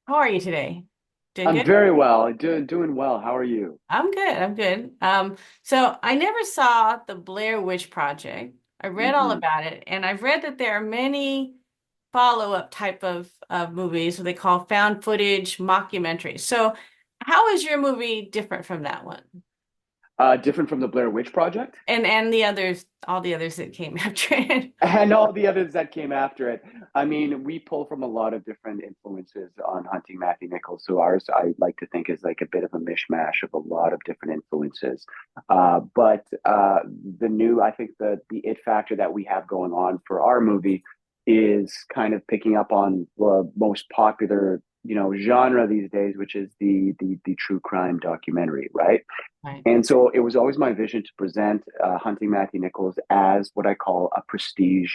How are you today? Doing I'm good? very well. Doing well. How are you? I'm good. I'm good. So I never saw the Blair Witch Project. I read all Hmm. about it, and I've read that there are many follow-up type of movies what they call found footage mockumentaries. So how is your movie different from that one? Different from the Blair Witch Project And the others, all the others that came after it. and all the others that came after it. I mean, we pull from a lot of different influences on Hunting Matthew Nichols. So ours, I like to think, is like a bit of a mishmash of a lot of different influences. But the new, I think the it factor that we have going on for our movie is kind of picking up on the most popular, genre these days, which is the true crime documentary, right? Right. And so it was always my vision to present Hunting Matthew Nichols as what I call a prestige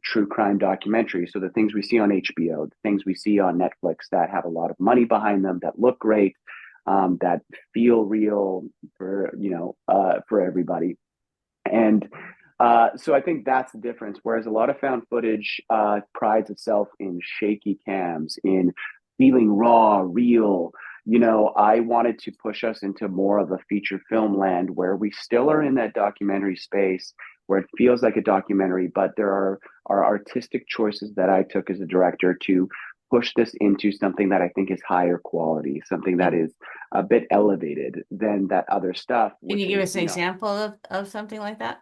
true crime documentary. So the things we see on HBO, the things we see on Netflix that have a lot of money behind them, that look great, that feel real for everybody. And so I think that's the difference. Whereas a lot of found footage prides itself in shaky cams, in feeling raw, real. I wanted to push us into more of a feature film land where we still are in that documentary space, where it feels like a documentary, but there are artistic choices that I took as a director to push this into something that I think is higher quality, something that Can, is a bit elevated than that other stuff, can you which give is, us an example of something like that?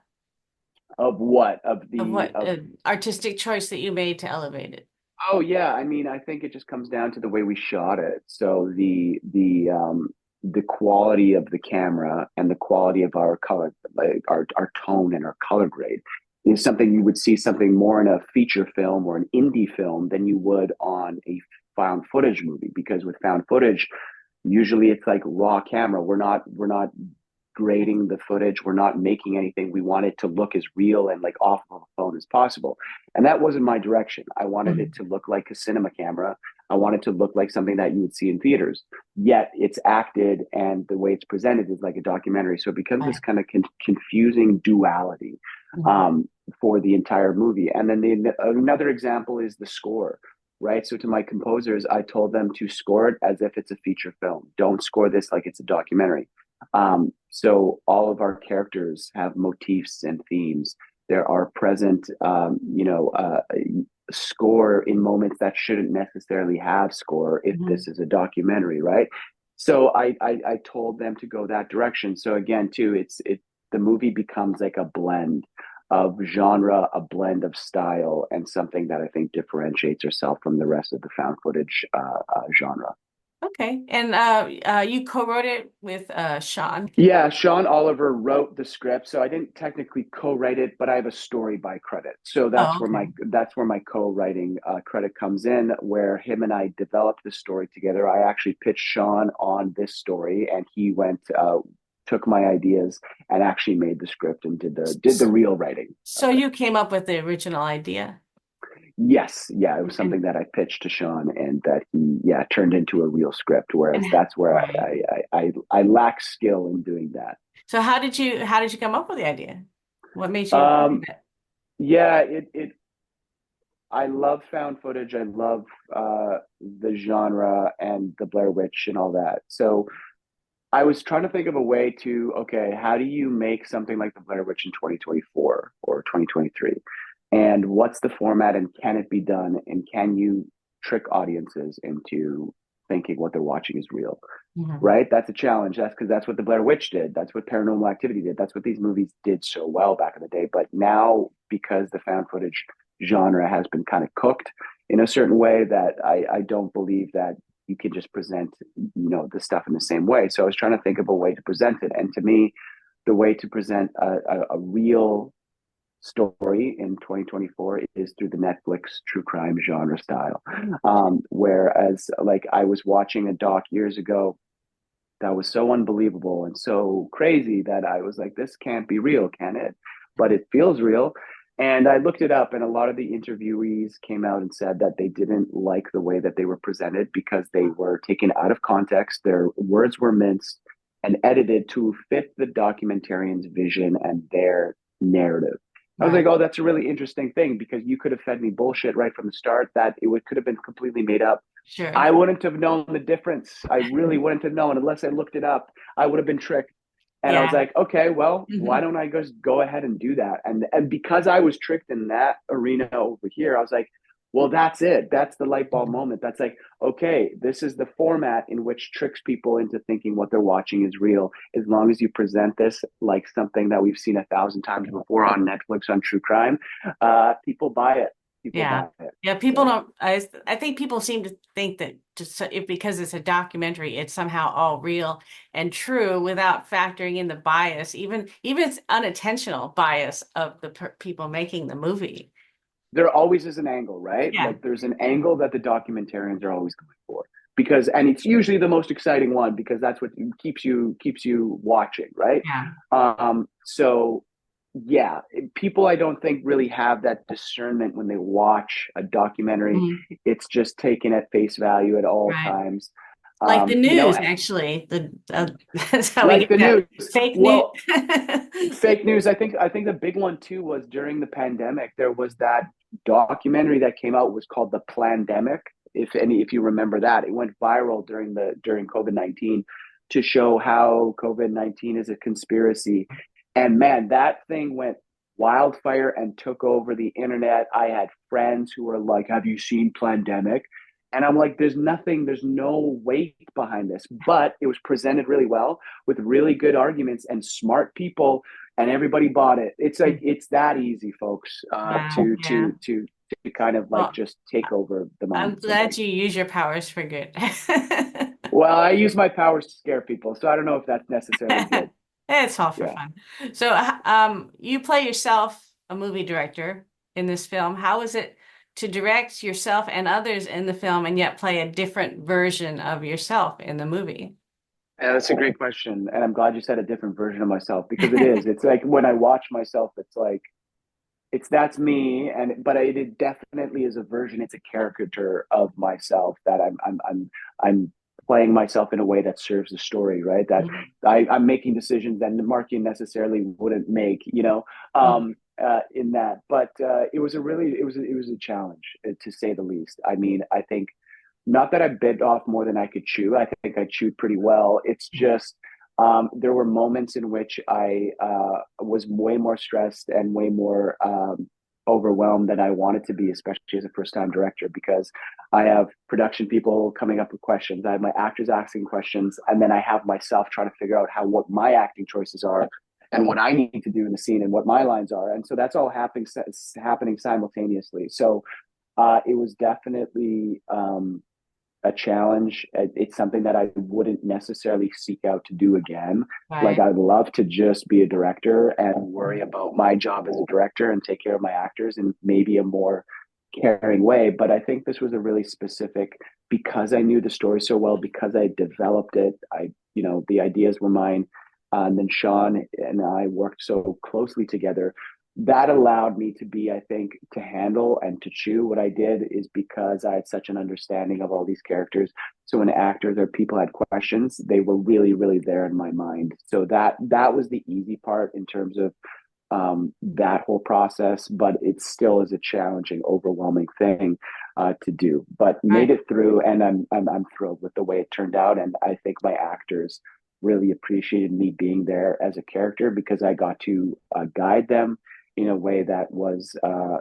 of what? Of Of the what of artistic choice that you made to elevate it? Oh yeah, I mean, I think it just comes down to the way we shot it. So the quality of the camera and the quality of our color, like our tone and our color grade, is something you would see something more in a feature film or an indie film than you would on a found footage movie. Because with found footage, usually it's like raw camera. We're not grading the footage. We're not making anything. We want it to look as real and like off of a phone as possible. And that wasn't my direction. I wanted it Mhm. to look like a cinema camera. I wanted to look like something that you would see in theaters. Yet it's acted and the way it's presented is like a documentary. So it becomes this Right. kind of confusing duality Mhm. um, for the entire movie. And then another example is the score. Right. So to my composers, I told them to score it as if it's a feature film. Don't score this like it's a documentary. So all of our characters have motifs and themes. There are present, score in moments that shouldn't necessarily have score if Mhm. this is a documentary, right? So I told them to go that direction. So again, too, the movie becomes like a blend of genre, a blend of style, and something that I think differentiates herself from the rest of the found footage genre. Okay. And you co-wrote it with Sean. Yeah, Sean Oliver wrote the script, so I didn't technically co-write it, but I have a story by credit. So Oh, that's where okay. my co-writing credit comes in, where him and I developed the story together. I actually pitched Sean on this story, and he took my ideas and actually made the script and did the S- real writing of So it. you came up with the original idea. Yes, yeah, it was something And that I pitched to Sean, and that he turned into a real script. Whereas and that's where right. I lack skill in doing that. So how did you come up with the idea? What made you think Um, of it? Yeah, it I love found footage. I love the genre and the Blair Witch and all that. So I was trying to think of a way to, okay, how do you make something like the Blair Witch in 2024 or 2023? And what's the format and can it be done? And can you trick audiences into thinking what they're watching is real? Mhm. Right? That's a challenge. That's because that's what the Blair Witch did. That's what Paranormal Activity did. That's what these movies did so well back in the day. But now, because the found footage genre has been kind of cooked in a certain way, that I don't believe that you can just present the stuff in the same way. So I was trying to think of a way to present it, and to me, the way to present a real story in 2024 is through the Netflix true crime genre style. Whereas, like, I was watching a doc years ago that was so unbelievable and so crazy that I was like, this can't be real, can it? But it feels real. And I looked it up, and a lot of the interviewees came out and said that they didn't like the way that they were presented because they were taken out of context. Their words were minced and edited to fit the documentarian's vision and their narrative. I was like, Right. oh, that's a really interesting thing because you could have fed me bullshit right from the start that could have been completely made up, Sure. I wouldn't have known the difference. I really wouldn't have known unless I looked it up. I would have been tricked. And I was Yeah. like, okay, well, why Hmm. don't I just go ahead and do that? And because I was tricked in that arena over here, I was like, well, that's it. That's the light bulb moment. That's like, okay, this is the format in which tricks people into thinking what they're watching is real. As long as you present this like something that we've seen 1,000 times before on Netflix on true crime, people buy it. People Yeah. buy it. Yeah, people So don't I think people seem to think that just if because it's a documentary, it's somehow all real and true without factoring in the bias, even it's unintentional bias of the people making the movie. there always is an angle, right? Yeah. Like there's an angle that the documentarians are always going for because, and it's usually the most exciting one because that's what keeps you watching, right? Yeah. So yeah, people I don't think really have that discernment when they watch a documentary. Mhm. It's just taken at face value at all Right. times. Like the You know, news, actually. The That's how we like get the that news. fake news. Well, fake news. I think the big one too was during the pandemic. There was that documentary that came out was called The Plandemic. If you remember that, it went viral during COVID-19 to show how COVID-19 is a conspiracy. And man, that thing went wildfire and took over the internet. I had friends who were like, "Have you seen Plandemic?" And I'm like, there's no weight behind this, but it was presented really well with really good arguments and smart people, and everybody bought it. It's like it's that easy, folks, Wow. Yeah. to kind of like Well, just take over the I'm mind of glad somebody. you use your powers for good. Well, I use my powers to scare people, so I don't know if that's necessarily good. It's all for Yeah. fun. So, you play yourself a movie director in this film. How is it to direct yourself and others in the film and yet play a different version of yourself in the movie? Yeah, that's a great question. And I'm glad you said a different version of myself because it is. It's like when I watch myself, it's like it's that's me but it definitely is a version, it's a caricature of myself that I'm playing myself in a way that serves the story, right? That Mhm. I'm making decisions that Markian necessarily wouldn't make, in that. But it was a challenge, to say the least. I mean, I think not that I bit off more than I could chew. I think I chewed pretty well. It's just there were moments in which I was way more stressed and way more overwhelmed than I wanted to be, especially as a first time director, because I have production people coming up with questions. I have my actors asking questions, and then I have myself trying to figure out what my acting choices are and what I need to do in the scene and what my lines are. And so that's all happening simultaneously. So it was definitely a challenge. It's something that I wouldn't necessarily seek out to do again. Like Right. I'd love to just be a director and worry about my job as a director and take care of my actors in maybe a more caring way. But I think this was a really specific, because I knew the story so well, because I developed it. The ideas were mine. And then Sean and I worked so closely together that allowed me to be, I think, to handle and to chew what I did is because I had such an understanding of all these characters. So when actors or people had questions, they were really, really there in my mind. So that was the easy part in terms of that whole process, but it still is a challenging, overwhelming thing to do. But made Right. it through, and I'm thrilled with the way it turned out. And I think my actors really appreciated me being there as a character because I got to guide them in a way that was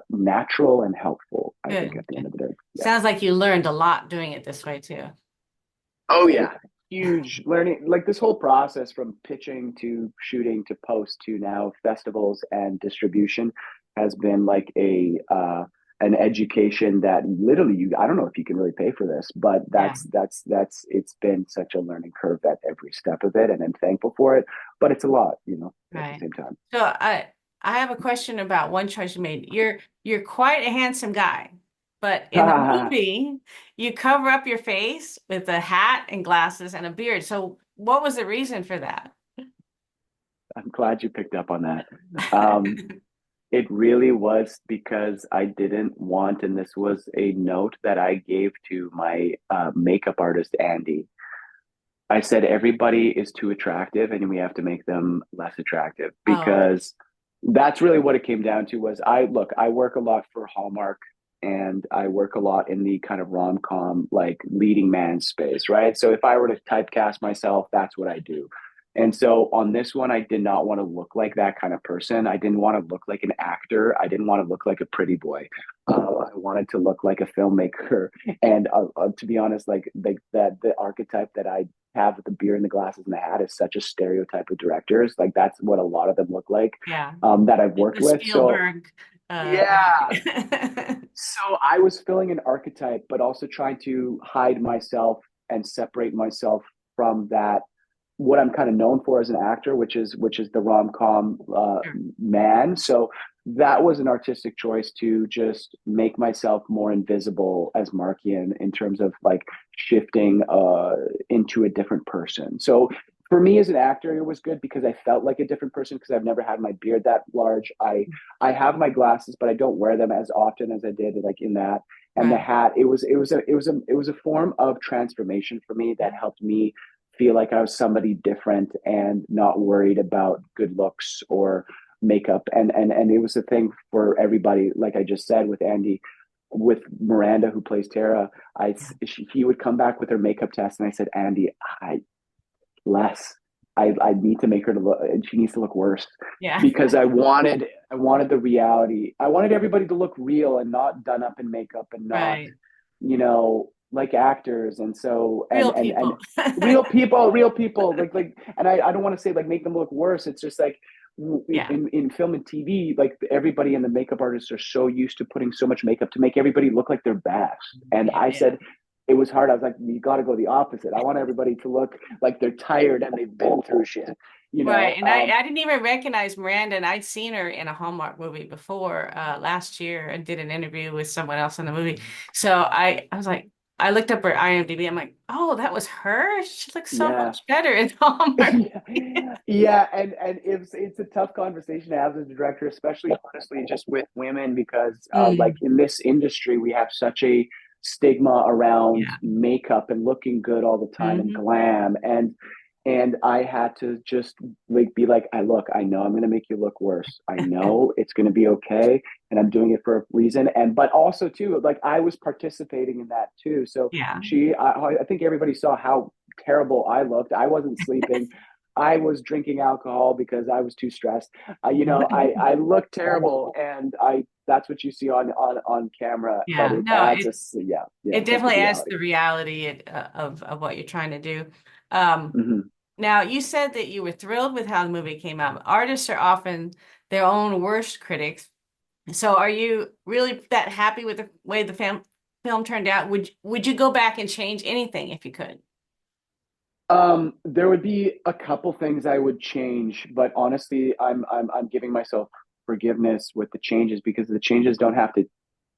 natural and helpful, I think, Good. at the end Good. of the day. Yeah. Sounds like you learned a lot doing it this way too. Oh, yeah. Huge learning, like this whole process from pitching to shooting to post to now festivals and distribution has been like an education that literally I don't know if you can really pay for this, but Yeah. that's it's been such a learning curve at every step of it, and I'm thankful for it. But it's a lot, at the Right. same time. So I have a question about one choice you made. You're quite a handsome guy, but in the movie, you cover up your face with a hat and glasses and a beard. So what was the reason for that? I'm glad you picked up on that. Um, it really was because I didn't want, and this was a note that I gave to my makeup artist, Andy. I said, everybody is too attractive and we have to make them less attractive Oh, because that's really what it came down to was I work a lot for Hallmark. and I work a lot in the kind of rom-com, like leading man space, right? So if I were to typecast myself, that's what I do. And so on this one, I did not want to look like that kind of person. I didn't want to look like an actor. I didn't want to look like a pretty boy. I wanted to look like a filmmaker. And to be honest, like that, the archetype that I have with the beard and the glasses and the hat is such a stereotype of directors. Like that's what a lot of them look like, Yeah. that I've worked The with. So Spielberg. yeah, Yeah. so I was filling an archetype, but also trying to hide myself and separate myself from that, what I'm kind of known for as an actor, which is the rom com Sure. man. So that was an artistic choice to just make myself more invisible as Markian in terms of like shifting into a different person. So for me as an actor, it was good because I felt like a different person because I've never had my beard that large. I have my glasses, but I don't wear them as often as I did like in that. And the Right. hat, it was a form of transformation for me that helped me feel like I was somebody different and not worried about good looks or makeup. And it was a thing for everybody, like I just said with Andy, with Miranda who plays Tara. He would come back with her makeup test, and I said, Andy, I less. I need to make her to look, and she needs to look worse Yeah. because I wanted the reality. I wanted everybody to look real and not done up in makeup and not, Right. like actors. And so Real and people. real people like, and I don't want to say like make them look worse. It's just like Yeah. in film and TV, like everybody and the makeup artists are so used to putting so much makeup to make everybody look like their best. And Yeah. I Yeah. said, it was hard. I was like, you got to go the opposite. I want everybody to look like they're tired and they've been through shit, you Right. know? And I didn't even recognize Miranda, and I'd seen her in a Hallmark movie before last year. I did an interview with someone else in the movie. So I was like, I looked up her IMDb. I'm like, oh, that was her. She looks so Yeah. much better in Hallmark. Yeah, and it's a tough conversation to have as a director, especially honestly just with women, because like Mm, in this industry we have such a stigma around yeah. makeup and looking good all the time and Hmm. glam, and I had to just like be like, I know I'm gonna make you look worse. I know it's gonna be okay, and I'm doing it for a reason. And but also too, like I was participating in that too. So Yeah. I think everybody saw how terrible I looked. I wasn't sleeping. I was drinking alcohol because I was too stressed. I looked terrible, and I that's what you see on camera. But Yeah. it No, adds a yeah, it it's the definitely adds reality. the reality of what you're trying to do. Um, Hmm. Now, you said that you were thrilled with how the movie came out. Artists are often their own worst critics. So are you really that happy with the way the film turned out? Would you go back and change anything if you could? There would be a couple things I would change, but honestly, I'm giving myself forgiveness with the changes because the changes don't have to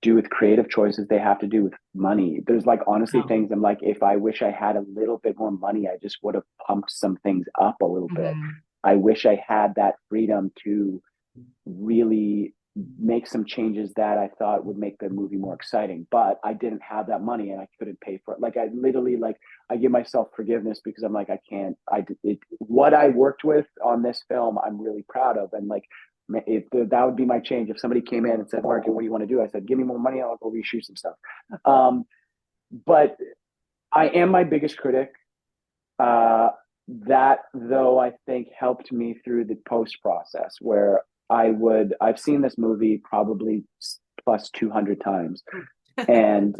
do with creative choices. They have to do with money. There's like honestly Oh. things I'm like, if I wish I had a little bit more money, I just would have pumped some things up a little bit. Hmm. I wish I had that freedom to really make some changes that I thought would make the movie more exciting. But I didn't have that money and I couldn't pay for it. Like I literally like I give myself forgiveness because I'm like I can't. What I worked with on this film, I'm really proud of, and like if that would be my change. If somebody came in and said, "Mark, what do you want to do?" I said, "Give me more money, I'll go reshoot some stuff." Um, but I am my biggest critic. Uh, that though I think helped me through the post process where I've seen this movie probably plus 200 times, and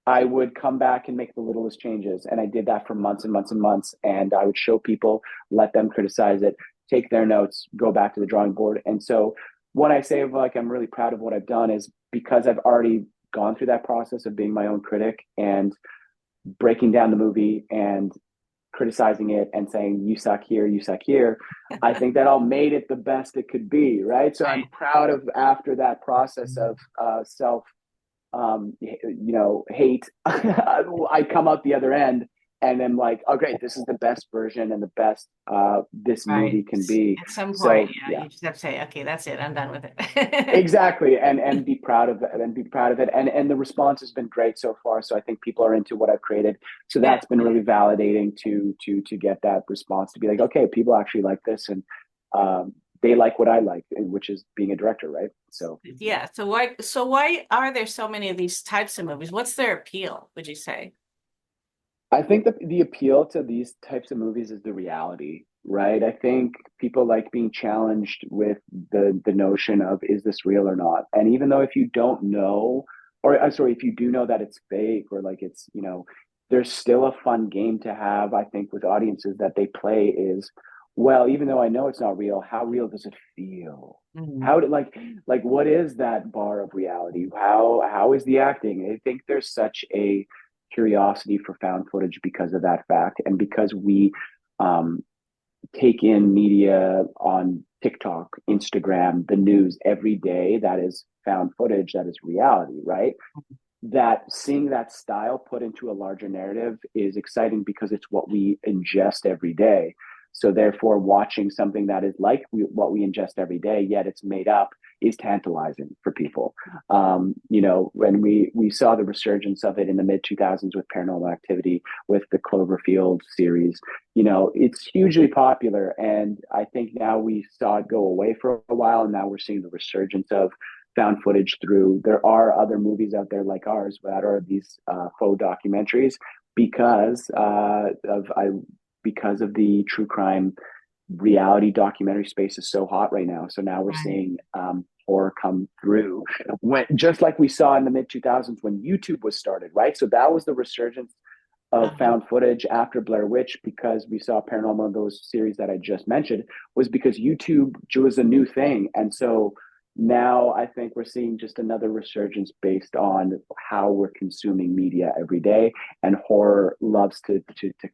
I would come back and make the littlest changes. And I did that for months and months and months. And I would show people, let them criticize it, take their notes, go back to the drawing board. And so when I say like I'm really proud of what I've done is because I've already gone through that process of being my own critic and breaking down the movie and criticizing it and saying you suck here, you suck here. I think that all made it the best it could be, right? So I'm Right. proud of after that process of self hate. I come out the other end and I'm like, oh great, this is the best version and the best this Right. movie can be. At some point, So yeah, yeah, you just have to say, okay, that's it. I'm done with it. exactly. And be proud of it and be proud of it. And the response has been great so far. So I think people are into what I've created. So Yeah. that's been really validating to get that response to be like, okay, people actually like this. And they like what I like, which is being a director, right? So Yeah. So why are there so many of these types of movies? What's their appeal, would you say? I think that the appeal to these types of movies is the reality, right? I think people like being challenged with the notion of, is this real or not? And even though if you don't know, or sorry, if you do know that it's fake or like it's, there's still a fun game to have, I think, with audiences that they play is, well, even though I know it's not real, how real does it feel? Mhm. How did like what is that bar of reality? How is the acting? I think there's such a curiosity for found footage because of that fact, and because we um, take in media on TikTok, Instagram, the news every day that is found footage, that is reality, right? That seeing that style put into a larger narrative is exciting because it's what we ingest every day. So therefore, watching something that is like what we ingest every day, yet it's made up, is tantalizing for people. When we saw the resurgence of it in the mid 2000s with Paranormal Activity, with the Cloverfield series, it's hugely popular, and I think now we saw it go away for a while, and now we're seeing the resurgence of found footage through. There are other movies out there like ours that are these faux documentaries because because of the true crime reality documentary space is so hot right now. So now we're Right. seeing horror come through, when just like we saw in the mid 2000s when YouTube was started, right? So that was the resurgence of Uh-huh. found footage after Blair Witch, because we saw Paranormal, those series that I just mentioned, was because YouTube was a new thing. And so now I think we're seeing just another resurgence based on how we're consuming media every day, and horror loves to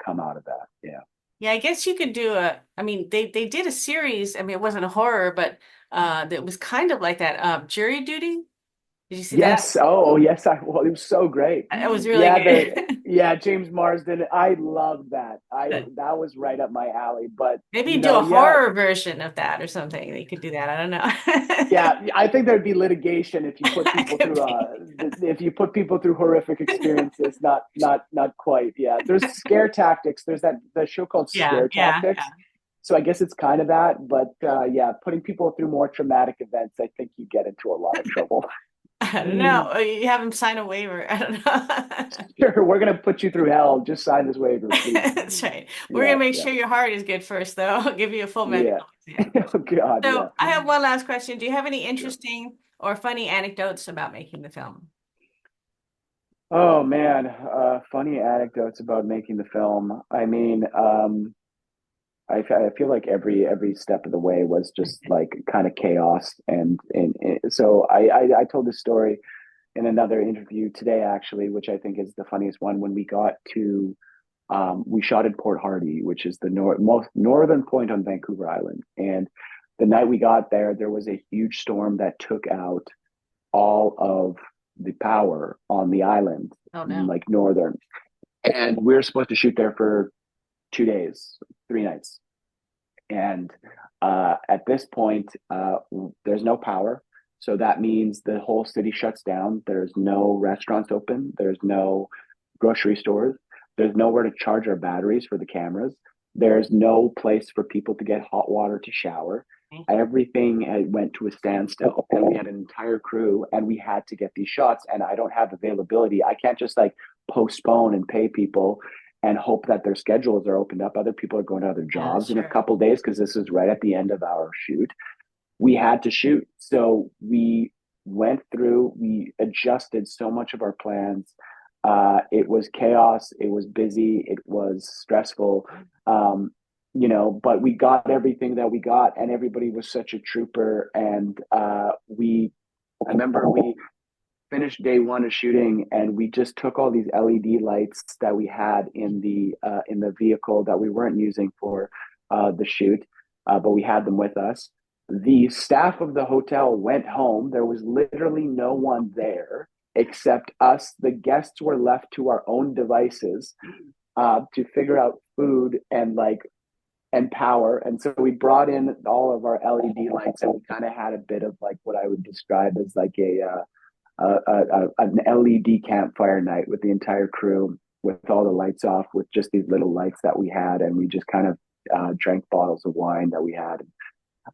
come out of that. Yeah. Yeah, I guess you could do I mean, they did a series. I mean, it wasn't a horror, but that was kind of like that. Jury Duty. Did you see that? Yes. Oh, yes. Well, it was so great. It was really Yeah. good. James Marsden. I love that. That was right up my alley. But Maybe do a yeah, horror version of that or something. You could do that. I don't know. yeah. I think there'd be litigation if you put That people could through be. horrific experiences. Not quite. Yeah. There's Scare Tactics. There's the show called Yeah, Scare yeah, Tactics. So I guess it's kind of that, but yeah, putting people through more traumatic events, I think you get into a lot of trouble. I don't know. You have him sign a waiver. I don't know. Sure, we're gonna put you through hell. Just sign this waiver, please. That's right. We're Yeah, gonna make yeah, sure your heart is good first, though. I'll give you a full yeah. medical exam. Oh God, yeah. So I have one last question. Do you have any Sure. interesting or funny anecdotes about making the film? Oh man, funny anecdotes about making the film. I mean, I feel like every step of the way was just like kind of chaos, and so I told this story in another interview today actually, which I think is the funniest one. When we got to we shot in Port Hardy, which is the most northern point on Vancouver Island. And the night we got there, there was a huge storm that took out all of the power on the island, Oh no. like northern. And we were supposed to shoot there for 2 days, 3 nights. And at this point, there's no power. So that means the whole city shuts down. There's no restaurants open. There's no grocery stores. There's nowhere to charge our batteries for the cameras. There's no place for people to get hot water to shower. Everything went to a standstill, and we had an entire crew, and we had to get these shots. And I don't have availability. I can't just like postpone and pay people and hope that their schedules are opened up. Other people are going to other Yeah, jobs in a sure. couple of days because this is right at the end of our shoot. We had to shoot. So we went through, we adjusted so much of our plans. It was chaos. It was busy. It was stressful. But we got everything that we got, and everybody was such a trooper. And I remember we finished day one of shooting, and we just took all these LED lights that we had in the vehicle that we weren't using for the shoot, but we had them with us. The staff of the hotel went home. There was literally no one there except us. The guests were left to our own devices to figure out food and power. And so we brought in all of our LED lights, and we kind of had a bit of like what I would describe as like an LED campfire night with the entire crew, with all the lights off, with just these little lights that we had, and we just kind of drank bottles of wine that we had.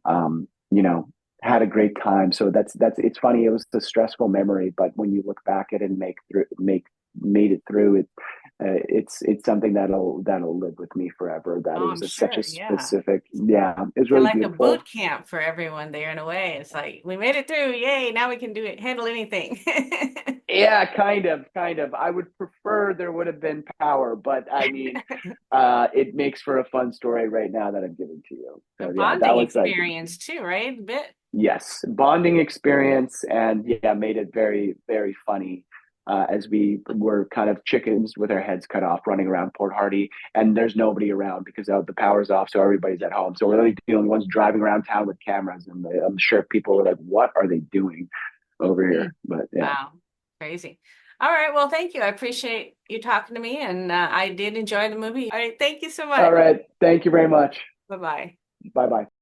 you know, had a great time. So that's it's funny. It was a stressful memory, but when you look back at it and made it through it, it's something that'll live with me forever. That Oh, it I'm was such sure. a Yeah. specific, yeah, it was Kind really of like a boot beautiful. camp for everyone there in a way. It's like we made it through. Yay. Now we can do it, handle anything. Yeah, kind of. I would prefer there would have been power, but I mean, it makes for a fun story right now that I'm giving to you. A So yeah, that bonding was like, experience too, right? A bit. yes, bonding experience, and yeah, made it very, very funny. As we were kind of chickens with our heads cut off running around Port Hardy, and there's nobody around because the power's off, so everybody's at home. So we're really the only ones driving around town with cameras, and I'm sure people were like, "What are they doing over Hmm. here?" But yeah. Wow. Crazy. All right. Well, thank you. I appreciate you talking to me, and I did enjoy the movie. All right. Thank you so All much. right. Thank you very much. Bye-bye. Bye bye.